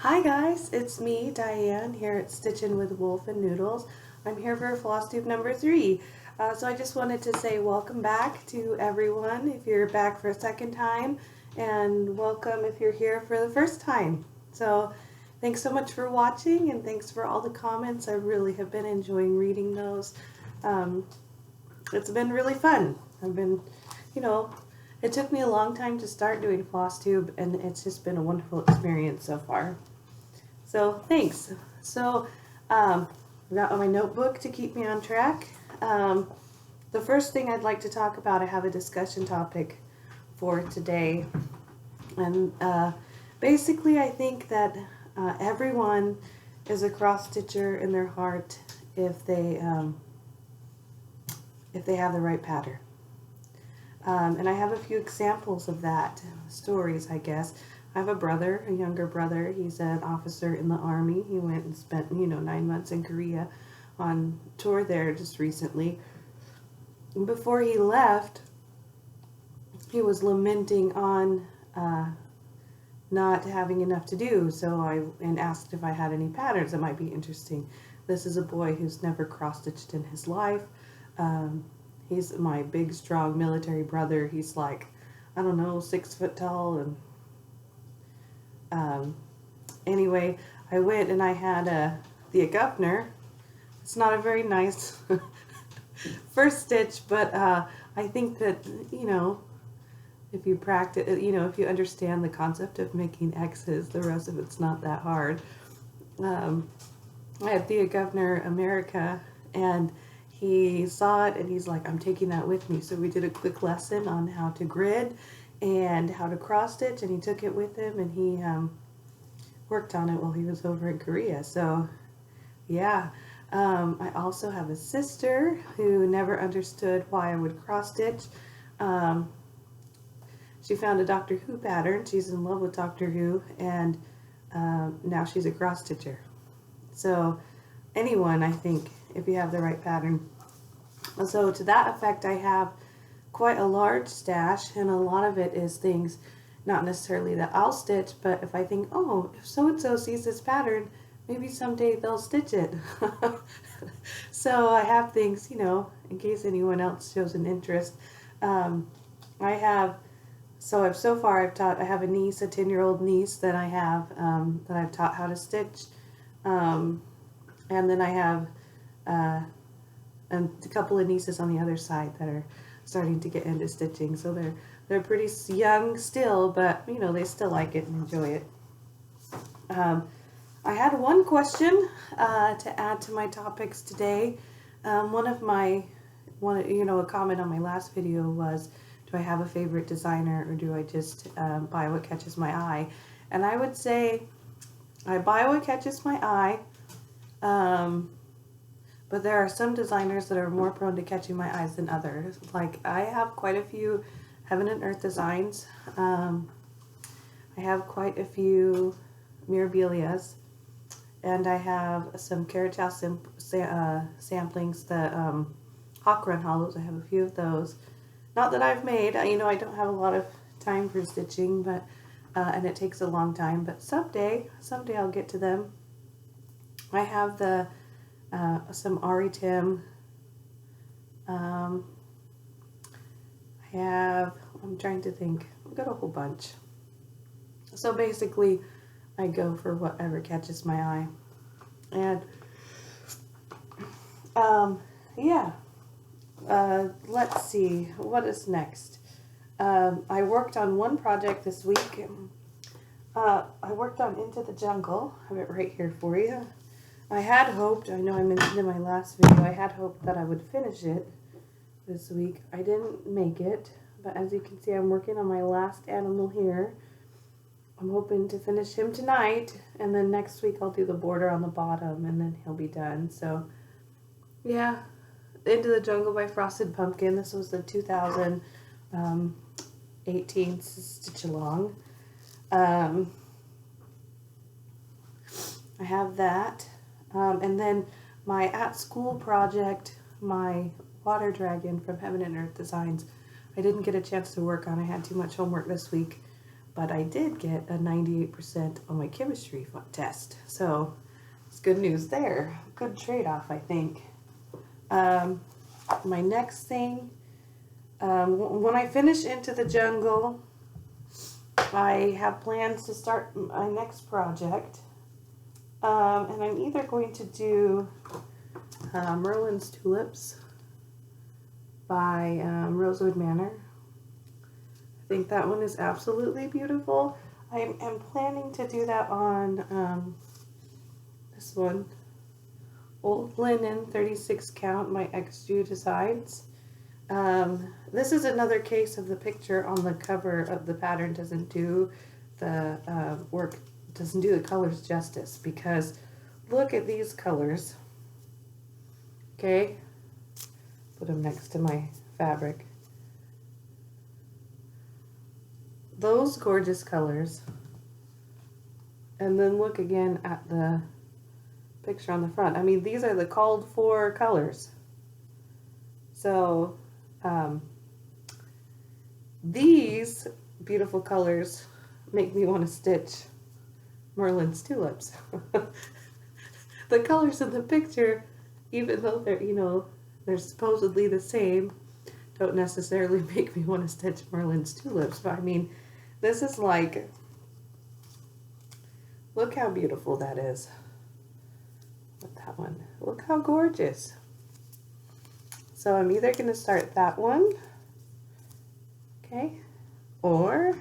Hi guys, it's me, Diane, here at Stitchin' with Wolf.and.Noodles. I'm here for Flosstube number 3. So I just wanted to say welcome back to everyone if you're back for a second time, and welcome if you're here for the first time. So thanks so much for watching, and thanks for all the comments. I really have been enjoying reading those. It's been really fun. It took me a long time to start doing Flosstube, and it's just been a wonderful experience so far. So thanks. So I got my notebook to keep me on track. The first thing I'd like to talk about, I have a discussion topic for today. And basically I think that everyone is a cross-stitcher in their heart if they have the right pattern. And I have a few examples of that, stories I guess. I have a brother, a younger brother. He's an officer in the Army. He went and spent, 9 months in Korea on tour there just recently. And before he left, he was lamenting on not having enough to do. So I asked if I had any patterns that might be interesting. This is a boy who's never cross-stitched in his life. He's my big, strong military brother. He's like, 6 foot tall, and anyway, I went and I had the Guffner. It's not a very nice first stitch, but I think that, if you practice, if you understand the concept of making X's, the rest of it's not that hard. I had the Guffner America, and he saw it and he's like, I'm taking that with me. So we did a quick lesson on how to grid and how to cross stitch, and he took it with him, and he worked on it while he was over in Korea. So yeah, I also have a sister who never understood why I would cross stitch. She found a Doctor Who pattern. She's in love with Doctor Who, and now she's a cross stitcher. So anyone, I think, if you have the right pattern. So to that effect, I have quite a large stash, and a lot of it is things not necessarily that I'll stitch, but if I think, oh, if so-and-so sees this pattern, maybe someday they'll stitch it. So I have things, in case anyone else shows an interest. I have a niece, a 10-year-old niece that I have, that I've taught how to stitch. And then I have and a couple of nieces on the other side that are starting to get into stitching. So they're pretty young still, but they still like it and enjoy it. I had one question to add to my topics today. A comment on my last video was, do I have a favorite designer, or do I just buy what catches my eye? And I would say I buy what catches my eye. But there are some designers that are more prone to catching my eyes than others. Like, I have quite a few Heaven and Earth designs. I have quite a few Mirabilias. And I have some Carrot Chow samplings, the Hawk Run Hollows. I have a few of those. Not that I've made. I don't have a lot of time for stitching, but and it takes a long time. But someday I'll get to them. I have the some Ari Tim. I'm trying to think. I've got a whole bunch. So basically, I go for whatever catches my eye. And yeah. Let's see. What is next? I worked on one project this week. I worked on Into the Jungle. I have it right here for you. I had hoped, I know I mentioned in my last video, I had hoped that I would finish it this week. I didn't make it, but as you can see, I'm working on my last animal here. I'm hoping to finish him tonight, and then next week I'll do the border on the bottom, and then he'll be done. So, yeah, Into the Jungle by Frosted Pumpkin. This was the 2018 stitch along. I have that. And then my at-school project, my water dragon from Heaven and Earth Designs, I didn't get a chance to work on. I had too much homework this week. but I did get a 98% on my chemistry test. So it's good news there. Good trade-off, I think. My next thing, when I finish Into the Jungle, I have plans to start my next project. And I'm either going to do Merlin's Tulips by Rosewood Manor. I think that one is absolutely beautiful. I am planning to do that on this one, Old Linen 36 count, my ex-Jew decides. This is another case of the picture on the cover of the pattern doesn't do the doesn't do the colors justice, because look at these colors. Okay, put them next to my fabric. Those gorgeous colors, and then look again at the picture on the front. I mean, these are the called for colors. So these beautiful colors make me want to stitch Merlin's Tulips. The colors in the picture, even though they're, you know, they're supposedly the same, don't necessarily make me want to stitch Merlin's Tulips. But I mean, this is like, look how beautiful that is. With that one, look how gorgeous. So I'm either going to start that one, okay, or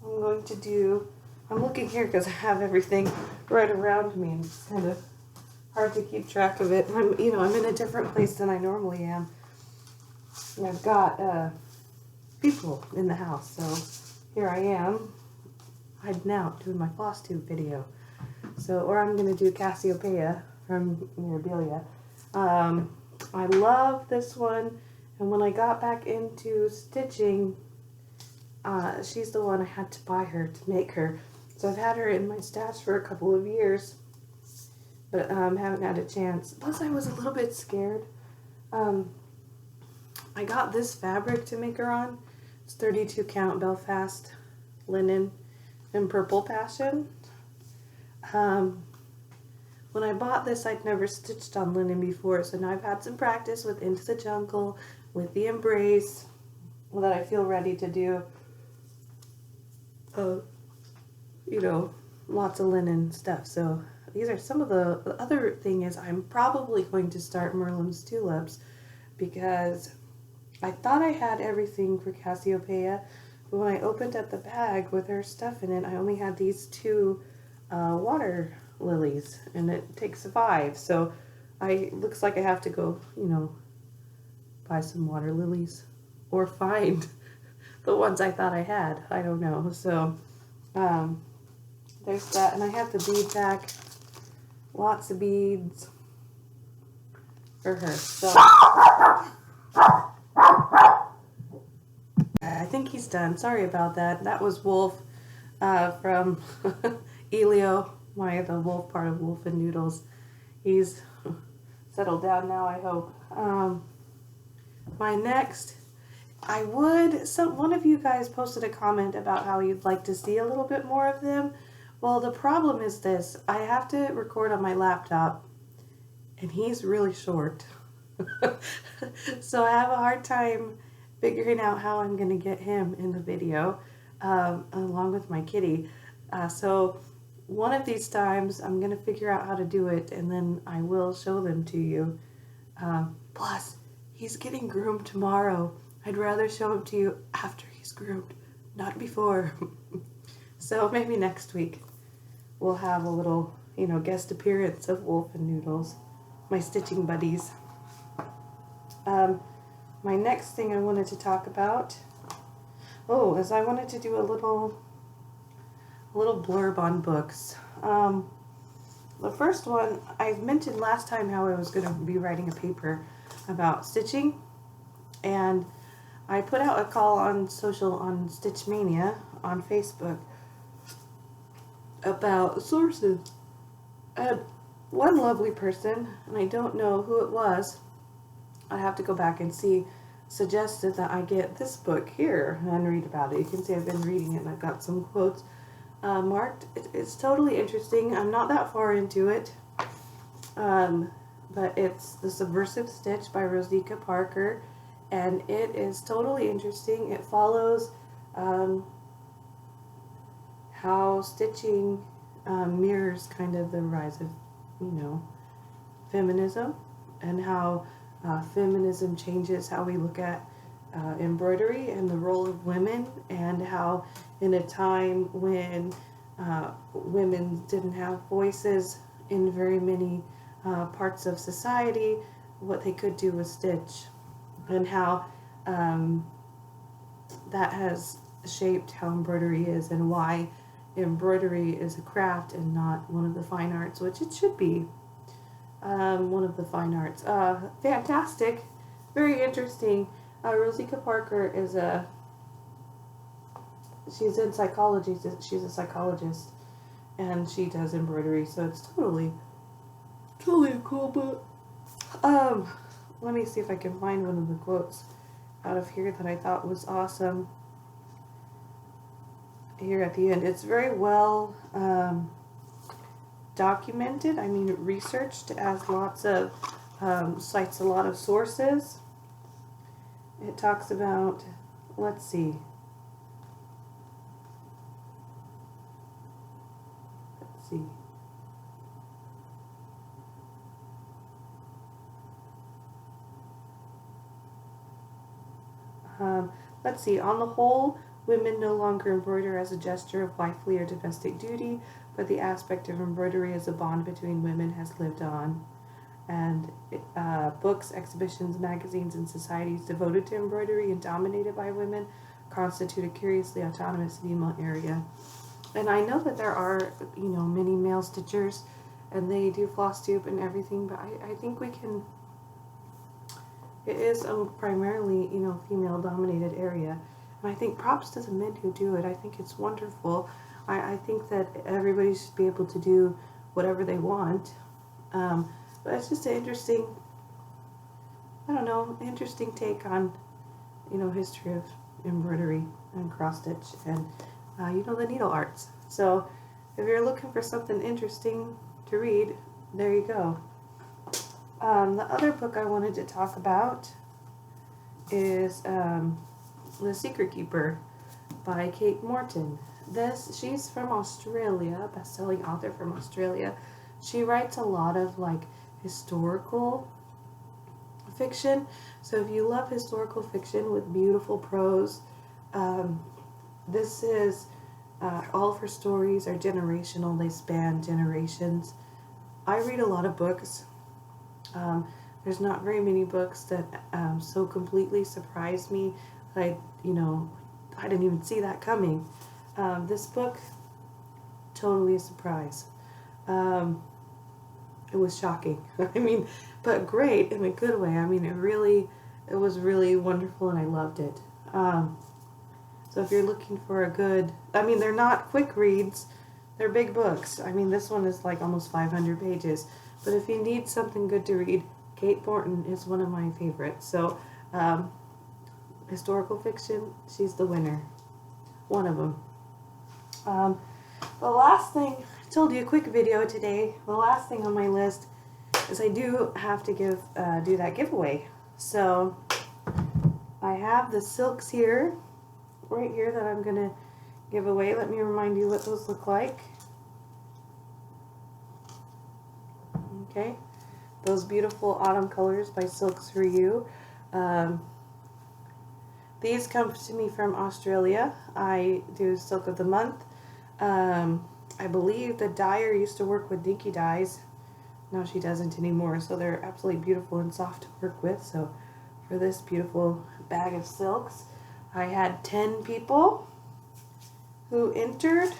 I'm going to do, I'm looking here because I have everything right around me and it's kind of hard to keep track of it. I'm in a different place than I normally am. And I've got people in the house, so here I am hiding out doing my Flosstube video. So, or I'm going to do Cassiopeia from Mirabilia. I love this one, and when I got back into stitching, she's the one I had to buy her to make her. So I've had her in my stash for a couple of years, but haven't had a chance. Plus I was a little bit scared. I got this fabric to make her on. It's 32 count Belfast linen in Purple Passion. When I bought this, I'd never stitched on linen before, so now I've had some practice with Into the Jungle, with the Embrace, that I feel ready to do, lots of linen stuff. So these are some of the other thing is I'm probably going to start Merlin's Tulips, because I thought I had everything for Cassiopeia, but when I opened up the bag with her stuff in it, I only had these two water lilies, and it takes 5. So looks like I have to go, buy some water lilies or find the ones I thought I had. I don't know. So there's that, and I have the bead pack, lots of beads for her. So I think he's done. Sorry about that. That was Wolf from Elio, the wolf part of Wolf.and.Noodles. He's settled down now, I hope. My next, one of you guys posted a comment about how you'd like to see a little bit more of them. Well, the problem is this: I have to record on my laptop, and he's really short. So I have a hard time figuring out how I'm going to get him in the video, along with my kitty. So one of these times I'm going to figure out how to do it, and then I will show them to you. Plus, he's getting groomed tomorrow. I'd rather show him to you after he's groomed, not before. So maybe next week we'll have a little, guest appearance of Wolf.and.Noodles, my stitching buddies. My next thing I wanted to talk about, is I wanted to do a little blurb on books. The first one, I mentioned last time how I was going to be writing a paper about stitching, and I put out a call on Stitch Mania on Facebook about sources. And one lovely person, and I don't know who it was, I have to go back and see, suggested that I get this book here and read about it. You can see I've been reading it and I've got some quotes marked. It's totally interesting. I'm not that far into it, but it's The Subversive Stitch by Rosika Parker, and it is totally interesting. It follows how stitching mirrors kind of the rise of, feminism, and how feminism changes how we look at embroidery and the role of women, and how in a time when women didn't have voices in very many parts of society, what they could do was stitch, and how that has shaped how embroidery is, and why embroidery is a craft and not one of the fine arts, which it should be. One of the fine arts. Fantastic. Very interesting. Rosika Parker is she's in psychology. She's a psychologist, and she does embroidery, so it's totally a cool book. Let me see if I can find one of the quotes out of here that I thought was awesome. Here at the end, it's very well documented. I mean, researched, as lots of cites a lot of sources. It talks about, let's see. Let's see. On the whole, women no longer embroider as a gesture of wifely or domestic duty, but the aspect of embroidery as a bond between women has lived on. And books, exhibitions, magazines, and societies devoted to embroidery and dominated by women constitute a curiously autonomous female area. And I know that there are, many male stitchers, and they do Flosstube and everything, but I think we can. It is a primarily, female-dominated area. And I think props to the men who do it. I think it's wonderful. I think that everybody should be able to do whatever they want. But it's just an interesting, interesting take on, history of embroidery and cross-stitch and, the needle arts. So if you're looking for something interesting to read, there you go. The other book I wanted to talk about is The Secret Keeper by Kate Morton. She's from Australia, best-selling author from Australia. She writes a lot of historical fiction. So if you love historical fiction with beautiful prose, this is all of her stories are generational. They span generations. I read a lot of books. There's not very many books that so completely surprised me that I didn't even see that coming. This book, totally a surprise. It was shocking. But great in a good way. It was really wonderful, and I loved it. So if you're looking for a good, they're not quick reads. They're big books. This one is almost 500 pages. But if you need something good to read, Kate Morton is one of my favorites. So, historical fiction, she's the winner. One of them. The last thing, I told you a quick video today. The last thing on my list is I do have to do that giveaway. So, I have the silks here, right here, that I'm going to give away. Let me remind you what those look like. Okay, those beautiful autumn colors by Silks For You. These come to me from Australia. I do Silk of the Month. I believe the dyer used to work with Dinky Dyes. No, she doesn't anymore. So they're absolutely beautiful and soft to work with. So for this beautiful bag of silks, I had 10 people who entered,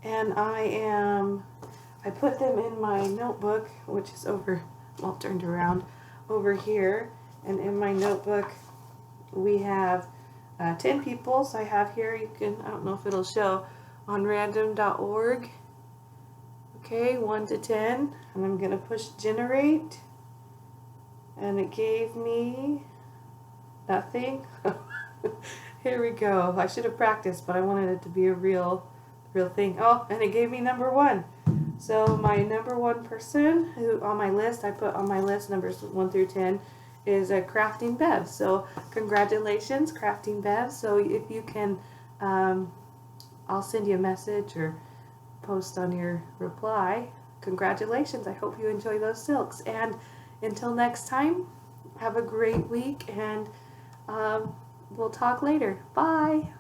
and I put them in my notebook, which is all turned around over here. And in my notebook, we have 10 people. So I have here, I don't know if it'll show, on random.org. Okay, 1 to 10. And I'm going to push generate. And it gave me that thing. Here we go. I should have practiced, but I wanted it to be a real thing. Oh, and it gave me number 1. So my number 1 person who on my list, I put on my list numbers 1 through 10, is a Crafting Bev. So congratulations, Crafting Bev. So if you can, I'll send you a message or post on your reply. Congratulations. I hope you enjoy those silks. And until next time, have a great week, and we'll talk later. Bye.